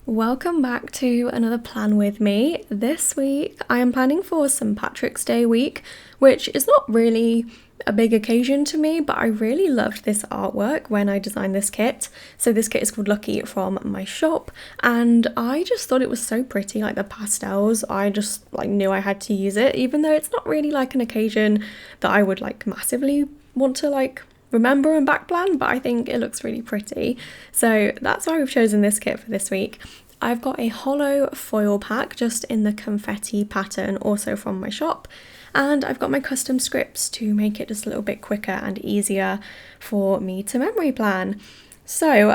Welcome back to another plan with me. This week I am planning for St. Patrick's Day week, which is not really a big occasion to me, but I really loved this artwork when I designed this kit. So this kit is called Lucky from my shop, and I just thought it was so pretty, like the pastels. I just knew I had to use it, even though it's not really like an occasion that I would massively want to remember and back plan, but I think it looks really pretty. So that's why we've chosen this kit for this week. I've got a hollow foil pack just in the confetti pattern, also from my shop, and I've got my custom scripts to make it just a little bit quicker and easier for me to memory plan. So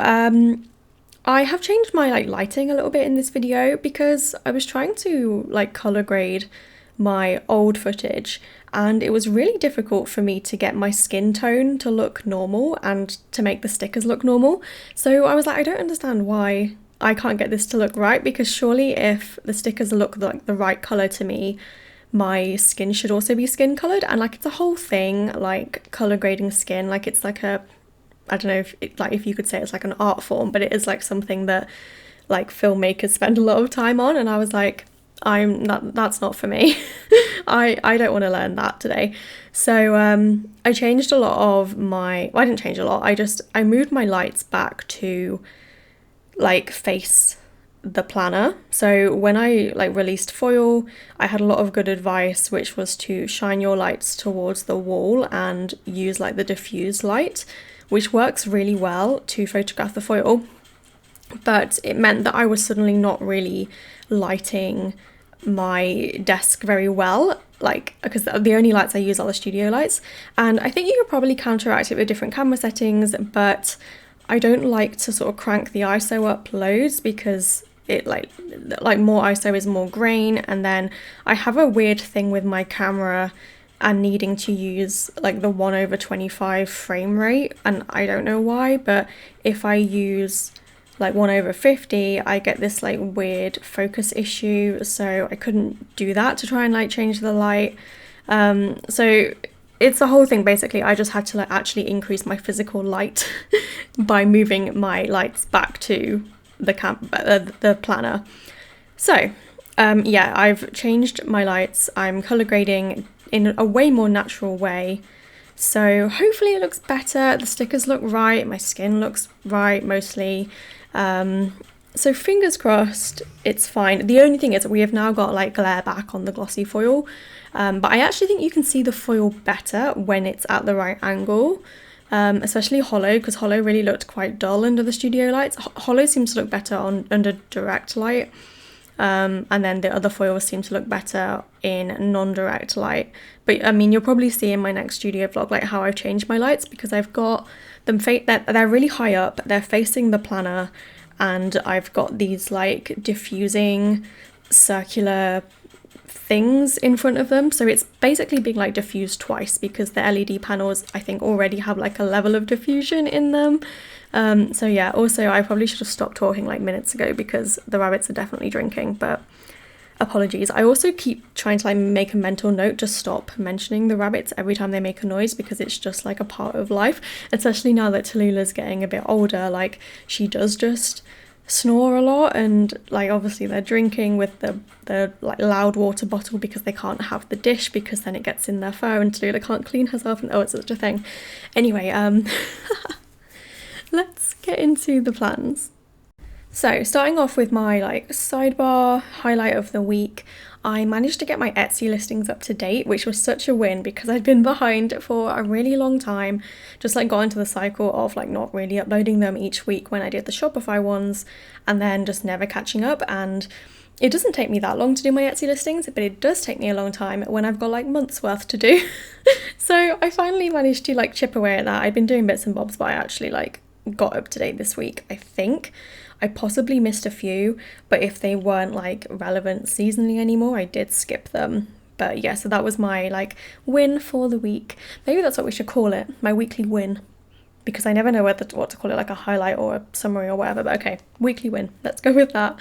I have changed my lighting a little bit in this video because I was trying to color grade my old footage, and it was really difficult for me to get my skin tone to look normal and to make the stickers look normal. So I was like, I don't understand why I can't get this to look right, because surely if the stickers look like the right color to me, my skin should also be skin colored. And it's a whole thing, color grading skin, it's like a, I don't know if you could say it's like an art form, but it is something that filmmakers spend a lot of time on, and I was like, that's not for me. I don't want to learn that today. So I changed a lot of my, well, I didn't change a lot, I moved my lights back to face the planner. So when I released foil, I had a lot of good advice, which was to shine your lights towards the wall and use the diffuse light, which works really well to photograph the foil. But it meant that I was suddenly not really lighting my desk very well, because the only lights I use are the studio lights, and I think you could probably counteract it with different camera settings, but I don't like to sort of crank the ISO up loads, because it more ISO is more grain, and then I have a weird thing with my camera and needing to use the 1/25 frame rate, and I don't know why, but if I use 1/50, I get this weird focus issue, so I couldn't do that to try and change the light. So it's a whole thing. Basically I just had to actually increase my physical light by moving my lights back to the planner. So yeah, I've changed my lights. I'm color grading in a way more natural way, so hopefully it looks better. The stickers look right, my skin looks right mostly. So fingers crossed it's fine. The only thing is that we have now got glare back on the glossy foil, but I actually think you can see the foil better when it's at the right angle, especially hollow, because hollow really looked quite dull under the studio lights. Hollow seems to look better under direct light, and then the other foils seem to look better in non-direct light. But I mean, you'll probably see in my next studio vlog how I've changed my lights, because I've got them they're really high up, they're facing the planner, and I've got these diffusing circular things in front of them, so it's basically being diffused twice, because the LED panels I think already have a level of diffusion in them. So yeah, also I probably should have stopped talking minutes ago, because the rabbits are definitely drinking, but apologies. I also keep trying to make a mental note to stop mentioning the rabbits every time they make a noise, because it's just a part of life, especially now that Tallulah's getting a bit older. She does just snore a lot, and obviously they're drinking with the loud water bottle, because they can't have the dish, because then it gets in their fur and Tallulah can't clean herself, and it's such a thing. Anyway, let's get into the plans. So starting off with my sidebar highlight of the week, I managed to get my Etsy listings up to date, which was such a win, because I'd been behind for a really long time, just got into the cycle of not really uploading them each week when I did the Shopify ones, and then just never catching up. And it doesn't take me that long to do my Etsy listings, but it does take me a long time when I've got months worth to do. So I finally managed to chip away at that. I'd been doing bits and bobs, but I actually got up to date this week, I think. I possibly missed a few, but if they weren't relevant seasonally anymore, I did skip them. But yeah, so that was my win for the week. Maybe that's what we should call it, my weekly win, because I never know what to call it, a highlight or a summary or whatever. But okay, weekly win, let's go with that.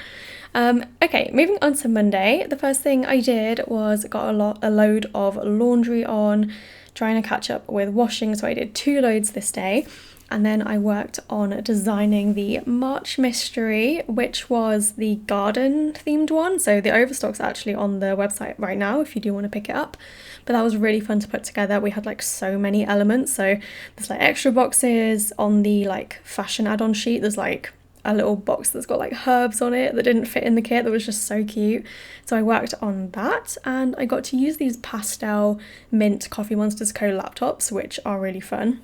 Okay, moving on to Monday. The first thing I did was got a load of laundry on, trying to catch up with washing, so I did 2 loads this day. And then I worked on designing the March mystery, which was the garden themed one. So the overstock's actually on the website right now if you do want to pick it up. But that was really fun to put together. We had like so many elements. So there's like extra boxes on the like fashion add-on sheet. There's like a little box that's got like herbs on it that didn't fit in the kit that was just so cute. So I worked on that, and I got to use these pastel mint Coffee Monsters Co laptops, which are really fun.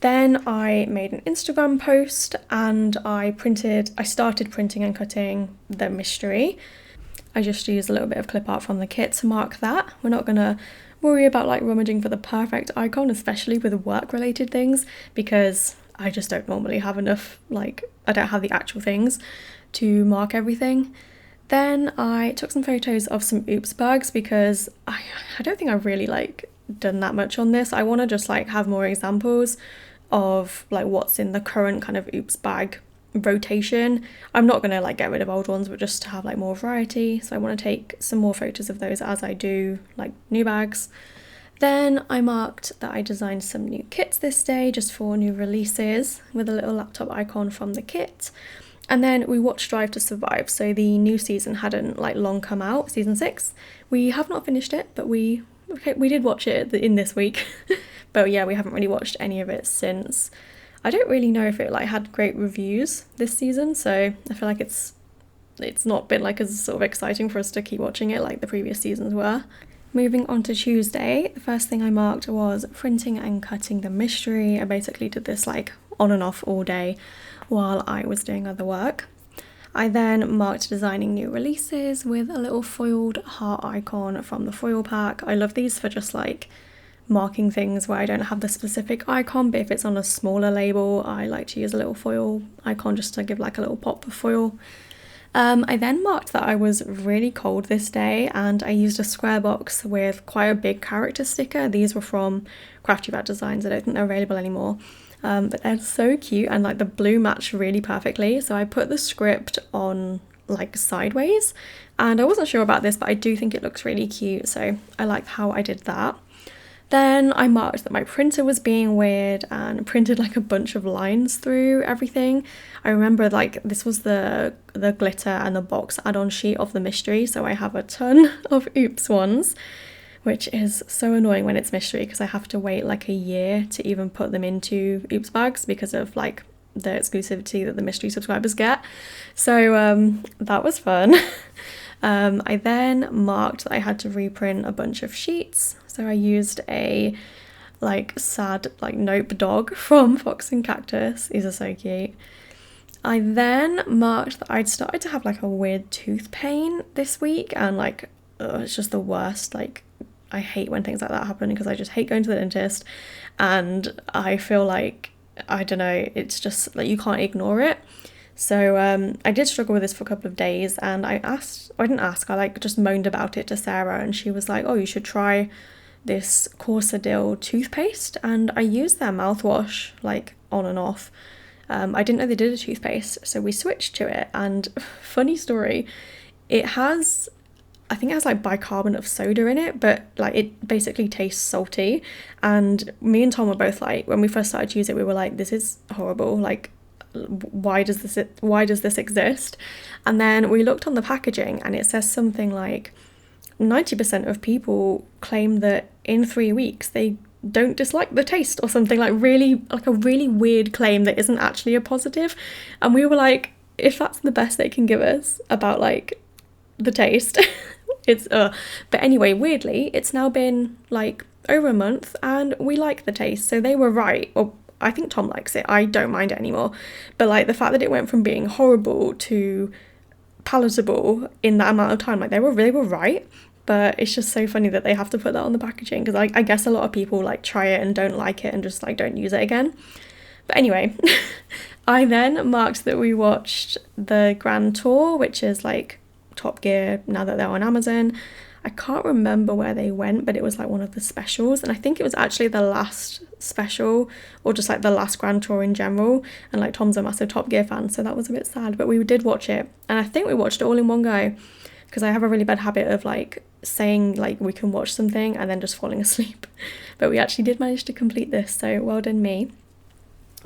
Then I made an Instagram post and I started printing and cutting the mystery. I just used a little bit of clip art from the kit to mark that. We're not gonna worry about like rummaging for the perfect icon, especially with work related things, because I just don't normally have enough, like I don't have the actual things to mark everything. Then I took some photos of some oops bags because I don't think I've really like done that much on this. I want to just like have more examples of like what's in the current kind of oops bag rotation. I'm not going to like get rid of old ones, but just to have like more variety. So I want to take some more photos of those as I do like new bags. Then I marked that I designed some new kits this day just for new releases with a little laptop icon from the kit. And then we watched Drive to Survive. So the new season hadn't like long come out, season 6. We have not finished it, but we did watch it in this week. But yeah, we haven't really watched any of it since. I don't really know if it like had great reviews this season, so I feel like it's not been like as sort of exciting for us to keep watching it like the previous seasons were. Moving on to Tuesday, the first thing I marked was printing and cutting the mystery. I basically did this like on and off all day while I was doing other work. I then marked designing new releases with a little foiled heart icon from the foil pack. I love these for just like marking things where I don't have the specific icon, but if it's on a smaller label, I like to use a little foil icon just to give like a little pop of foil. I then marked that I was really cold this day, and I used a square box with quite a big character sticker. These were from Crafty Rat Designs. I don't think they're available anymore, but they're so cute, and like the blue matched really perfectly. So I put the script on like sideways, and I wasn't sure about this, but I do think it looks really cute, so I like how I did that. Then I marked that my printer was being weird and printed like a bunch of lines through everything. I remember like this was the glitter and the box add-on sheet of the mystery, so I have a ton of oops ones, which is so annoying when it's mystery because I have to wait like a year to even put them into oops bags because of like the exclusivity that the mystery subscribers get. So that was fun. I then marked that I had to reprint a bunch of sheets. So I used a like sad like nope dog from Fox and Cactus. These are so cute. I then marked that I'd started to have like a weird tooth pain this week, and like it's just the worst. Like I hate when things like that happen because I just hate going to the dentist, and I feel like, I don't know, it's just like you can't ignore it. So I did struggle with this for a couple of days, and I like just moaned about it to Sarah, and she was like, oh, you should try this Corsadil toothpaste. And I used their mouthwash like on and off. I didn't know they did a toothpaste, so we switched to it, and funny story, I think it has like bicarbonate of soda in it, but like it basically tastes salty. And me and Tom were both like, when we first started to use it, we were like, this is horrible, like why does this exist? And then we looked on the packaging, and it says something like 90% of people claim that in 3 weeks they don't dislike the taste, or something like a really weird claim that isn't actually a positive. And we were like, if that's the best they can give us about like the taste, it's but anyway, weirdly it's now been like over a month and we like the taste, so they were right. Or I think Tom likes it, I don't mind it anymore, but like the fact that it went from being horrible to palatable in that amount of time, like they were right. But it's just so funny that they have to put that on the packaging, because I guess a lot of people like try it and don't like it and just like don't use it again. But anyway, I then marked that we watched the Grand Tour, which is like Top Gear now that they're on Amazon. I can't remember where they went, but it was like one of the specials, and I think it was actually the last special, or just like the last Grand Tour in general. And like Tom's a massive Top Gear fan, so that was a bit sad, but we did watch it, and I think we watched it all in one go, because I have a really bad habit of like saying like we can watch something and then just falling asleep. But we actually did manage to complete this, so well done me.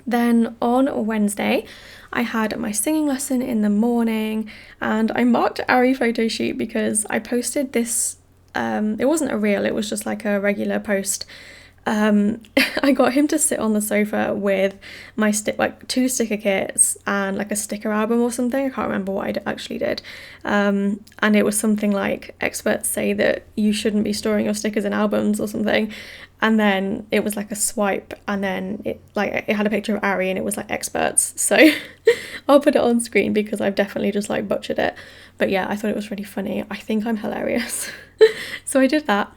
Then on Wednesday, I had my singing lesson in the morning, and I marked Ari photo shoot because I posted this, it wasn't a reel, it was just like a regular post. I got him to sit on the sofa with my like 2 sticker kits and like a sticker album or something. I can't remember what I actually did. And it was something like, experts say that you shouldn't be storing your stickers in albums or something. And then it was like a swipe, and then it had a picture of Ari and it was like experts. So I'll put it on screen because I've definitely just like butchered it. But yeah, I thought it was really funny. I think I'm hilarious. So I did that.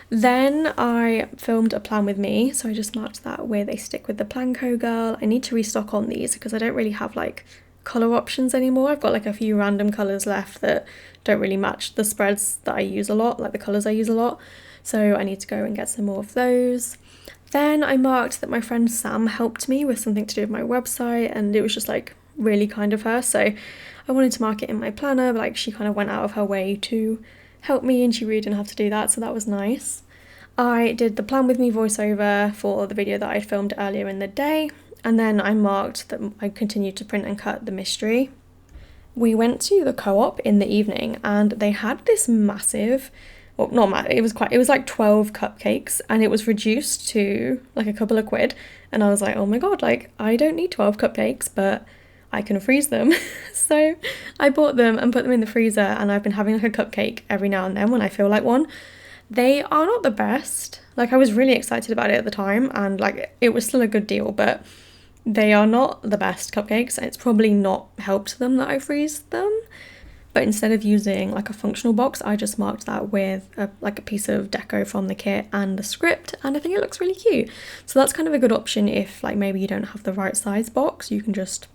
Then I filmed a plan with me, so I just marked that with a stick with the Planco girl. I need to restock on these because I don't really have like colour options anymore. I've got like a few random colours left that don't really match the spreads that I use a lot, like the colours I use a lot. So I need to go and get some more of those. Then I marked that my friend Sam helped me with something to do with my website, and it was just like really kind of her. So I wanted to mark it in my planner, but like she kind of went out of her way to help me and she really didn't have to do that, so that was nice. I did the plan with me voiceover for the video that I filmed earlier in the day, and then I marked that I continued to print and cut the mystery. We went to the co-op in the evening and they had this massive, well, not massive, it was like 12 cupcakes, and it was reduced to like a couple of quid, and I was like, oh my god, like I don't need 12 cupcakes, but I can freeze them. So I bought them and put them in the freezer, and I've been having like a cupcake every now and then when I feel like one. They are not the best. Like I was really excited about it at the time, and like it was still a good deal, but they are not the best cupcakes, and it's probably not helped them that I freeze them. But instead of using like a functional box, I just marked that with a piece of deco from the kit and the script, and I think it looks really cute. So that's kind of a good option if like maybe you don't have the right size box. You can just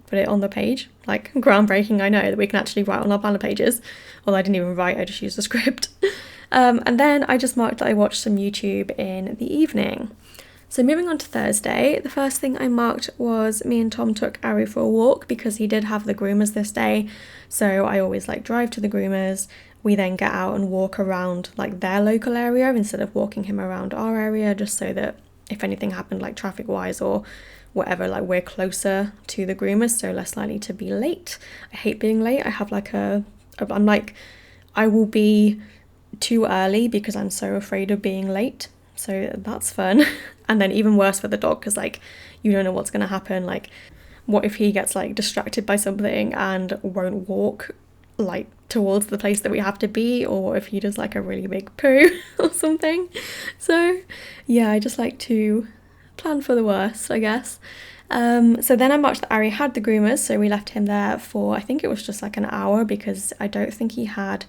put it on the page. Like, groundbreaking, I know, that we can actually write on our planner pages. Although I didn't even write, I just used the script. And then I just marked that I watched some YouTube in the evening. So moving on to Thursday, the first thing I marked was me and Tom took Ari for a walk because he did have the groomers this day. So I always like drive to the groomers. We then get out and walk around like their local area instead of walking him around our area, just so that if anything happened like traffic wise or whatever, like we're closer to the groomers, so less likely to be late. I hate being late. I have like I'm like, I will be too early because I'm so afraid of being late. So that's fun. And then even worse for the dog, because like you don't know what's going to happen. Like what if he gets like distracted by something and won't walk like towards the place that we have to be, or what if he does like a really big poo or something. So yeah, I just like to plan for the worst, I guess. So then I marked that Ari had the groomers, so we left him there for, I think it was just like an hour, because I don't think he had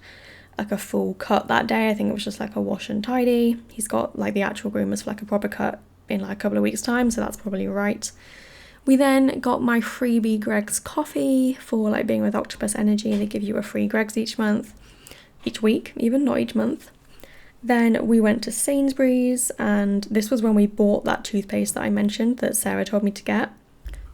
like a full cut that day. I think it was just like a wash and tidy. He's got like the actual groomers for like a proper cut in like a couple of weeks time, so that's probably right. We then got my freebie Greg's coffee for like being with Octopus Energy. They give you a free Greg's each week even, not each month. Then we went to Sainsbury's, and this was when we bought that toothpaste that I mentioned that Sarah told me to get.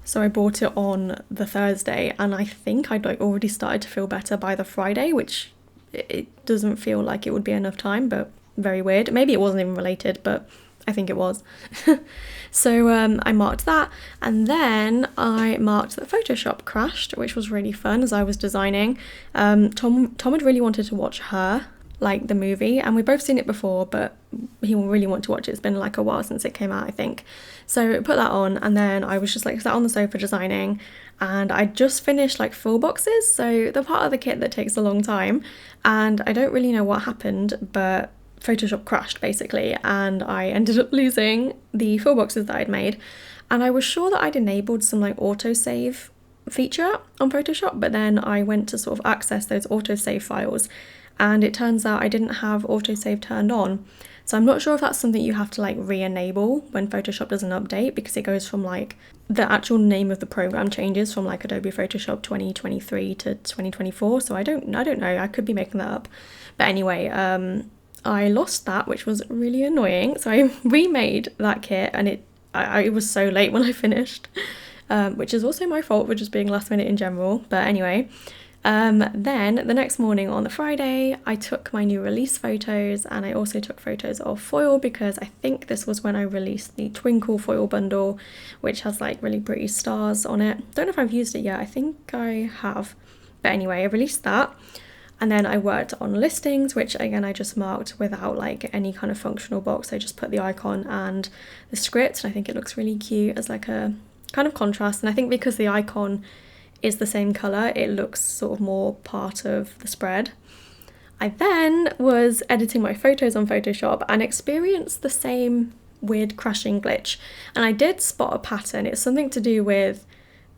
So I bought it on the Thursday, and I think I'd like already started to feel better by the Friday, which it doesn't feel like it would be enough time, but very weird. Maybe it wasn't even related, but I think it was. So I marked that, and then I marked that Photoshop crashed, which was really fun as I was designing. Tom had really wanted to watch Her, like the movie, and we've both seen it before, but he will really want to watch it. It's been like a while since it came out, I think. So I put that on, and then I was just like sat on the sofa designing, and I just finished like full boxes, so the part of the kit that takes a long time, and I don't really know what happened, but Photoshop crashed basically, and I ended up losing the full boxes that I'd made. And I was sure that I'd enabled some like autosave feature on Photoshop, but then I went to sort of access those autosave files, and it turns out I didn't have autosave turned on. So I'm not sure if that's something you have to like re-enable when Photoshop does an update, because it goes from like the actual name of the program changes from like Adobe Photoshop 2023 to 2024. So I don't know, I could be making that up. But anyway, I lost that, which was really annoying. So I remade that kit, and it was so late when I finished, which is also my fault for just being last minute in general. But anyway, Then the next morning on the Friday, I took my new release photos, and I also took photos of foil because I think this was when I released the Twinkle foil bundle, which has like really pretty stars on it. Don't know if I've used it yet, I think I have. But anyway, I released that. And then I worked on listings, which again I just marked without like any kind of functional box. I just put the icon and the script, and I think it looks really cute as like a kind of contrast. And I think because the icon is the same colour, it looks sort of more part of the spread. I then was editing my photos on Photoshop and experienced the same weird crashing glitch. And I did spot a pattern. It's something to do with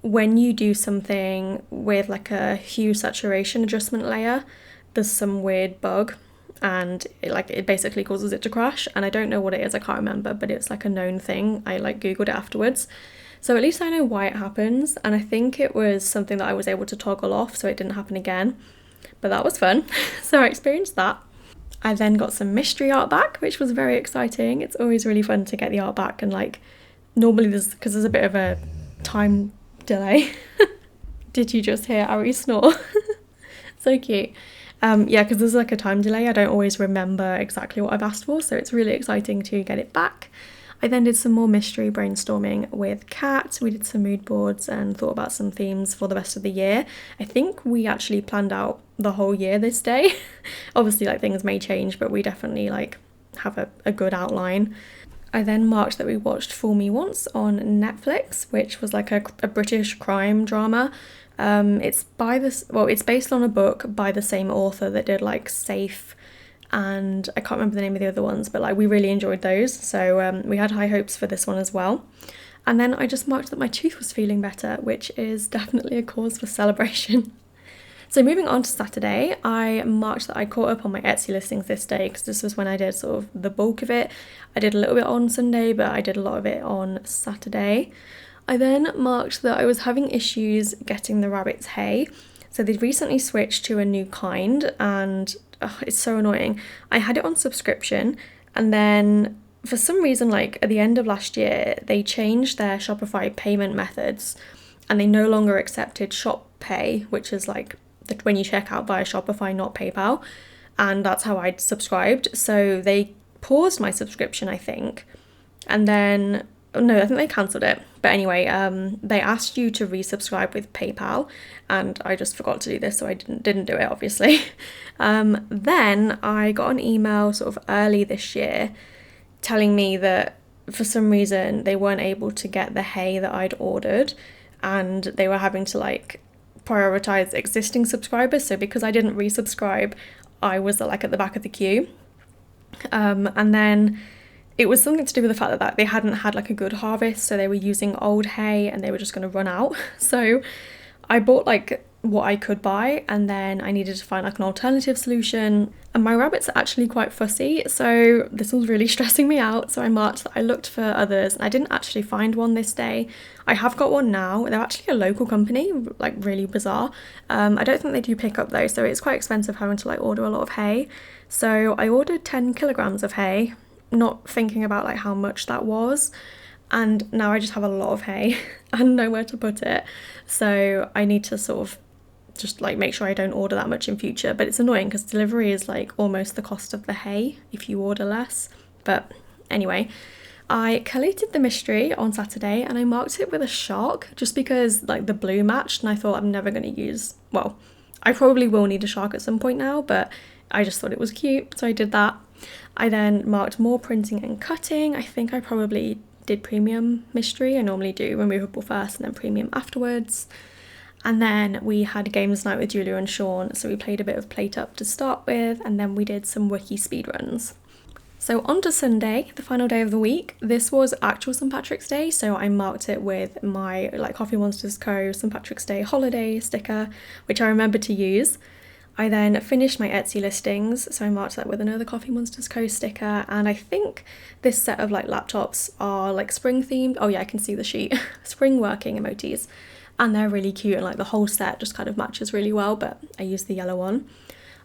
when you do something with like a hue saturation adjustment layer, there's some weird bug and it basically causes it to crash. And I don't know what it is, I can't remember, but it's like a known thing. I like googled it afterwards. So at least I know why it happens, and I think it was something that I was able to toggle off so it didn't happen again. But that was fun. So I experienced that. I then got some mystery art back, which was very exciting. It's always really fun to get the art back, and like normally because there's a bit of a time delay. Did you just hear Ari snore? So cute. Yeah, because there's like a time delay. I don't always remember exactly what I've asked for, so it's really exciting to get it back. I then did some more mystery brainstorming with Kat. We did some mood boards and thought about some themes for the rest of the year. I think we actually planned out the whole year this day. Obviously, like things may change, but we definitely like have a good outline. I then marked that we watched Fool Me Once on Netflix, which was like a British crime drama. It's based on a book by the same author that did like Safe, and I can't remember the name of the other ones, but like we really enjoyed those, so we had high hopes for this one as well. And then I just marked that my tooth was feeling better, which is definitely a cause for celebration. So moving on to Saturday, I marked that I caught up on my Etsy listings this day because this was when I did sort of the bulk of it. I did a little bit on Sunday, but I did a lot of it on Saturday. I then marked that I was having issues getting the rabbits hay. So they'd recently switched to a new kind, and it's so annoying. I had it on subscription, and then for some reason, like at the end of last year, they changed their Shopify payment methods, and they no longer accepted Shop Pay, which is like when you check out via Shopify, not PayPal, and that's how I'd subscribed. So they paused my subscription, I think, and then no, I think they cancelled it. But anyway, they asked you to resubscribe with PayPal, and I just forgot to do this, so I didn't do it, obviously. Then I got an email sort of early this year telling me that for some reason they weren't able to get the hay that I'd ordered, and they were having to like prioritize existing subscribers. So because I didn't resubscribe, I was like at the back of the queue. And then it was something to do with the fact that they hadn't had like a good harvest, so they were using old hay and they were just going to run out. So I bought like what I could buy, and then I needed to find like an alternative solution. And my rabbits are actually quite fussy, so this was really stressing me out. So I marked that I looked for others, and I didn't actually find one this day. I have got one now. They're actually a local company, like really bizarre. I don't think they do pick up though, so it's quite expensive having to like order a lot of hay. So I ordered 10 kilograms of hay, not thinking about like how much that was, and now I just have a lot of hay and nowhere to put it. So I need to sort of just like make sure I don't order that much in future. But it's annoying because delivery is like almost the cost of the hay if you order less. But anyway, I collated the mystery on Saturday and I marked it with a shark just because like the blue matched, and I thought I'm never going to use, well, I probably will need a shark at some point now, but I just thought it was cute, so I did that. I then marked more printing and cutting. I think I probably did premium mystery. I normally do removable first and then premium afterwards. And then we had games night with Julia and Sean, so we played a bit of Plate Up to start with, and then we did some wiki speedruns. So on to Sunday, the final day of the week. This was actual St. Patrick's Day, so I marked it with my like Coffee Monsters Co. St. Patrick's Day holiday sticker, which I remembered to use. I then finished my Etsy listings, so I marked that with another Coffee Monsters Co. sticker, and I think this set of like laptops are like spring themed. Oh yeah, I can see the sheet. Spring working emojis, and they're really cute, and like the whole set just kind of matches really well, but I used the yellow one.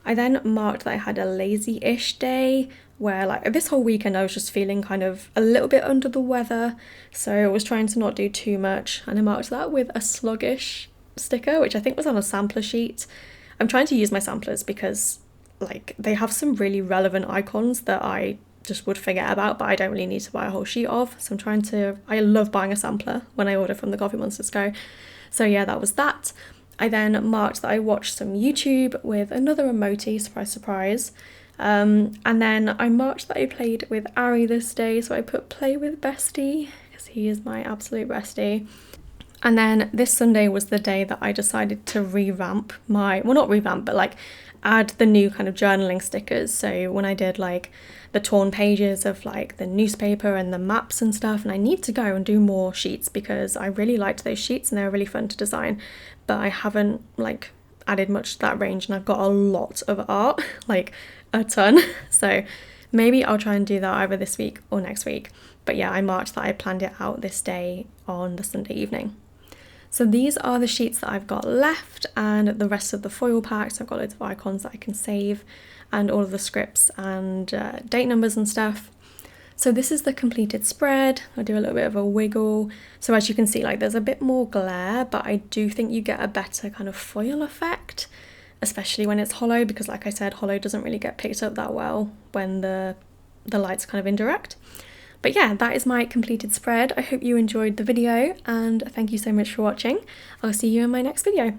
I then marked that I had a lazy-ish day, where like this whole weekend I was just feeling kind of a little bit under the weather, so I was trying to not do too much, and I marked that with a sluggish sticker, which I think was on a sampler sheet. I'm trying to use my samplers because like they have some really relevant icons that I just would forget about, but I don't really need to buy a whole sheet of. So I love buying a sampler when I order from the Coffee Monsters Co. So yeah, that was that. I then marked that I watched some YouTube with another emoji, surprise, surprise. And then I marked that I played with Ari this day, so I put play with bestie, because he is my absolute bestie. And then this Sunday was the day that I decided to revamp my, well not revamp, but like add the new kind of journaling stickers. So when I did like the torn pages of like the newspaper and the maps and stuff, and I need to go and do more sheets because I really liked those sheets and they were really fun to design, but I haven't like added much to that range, and I've got a lot of art, like a ton. So maybe I'll try and do that either this week or next week. But yeah, I marked that I planned it out this day on the Sunday evening. So these are the sheets that I've got left, and the rest of the foil packs. I've got loads of icons that I can save and all of the scripts and date numbers and stuff. So this is the completed spread. I'll do a little bit of a wiggle. So as you can see, like there's a bit more glare, but I do think you get a better kind of foil effect, especially when it's hollow, because like I said, hollow doesn't really get picked up that well when the light's kind of indirect. But yeah, that is my completed spread. I hope you enjoyed the video, and thank you so much for watching. I'll see you in my next video.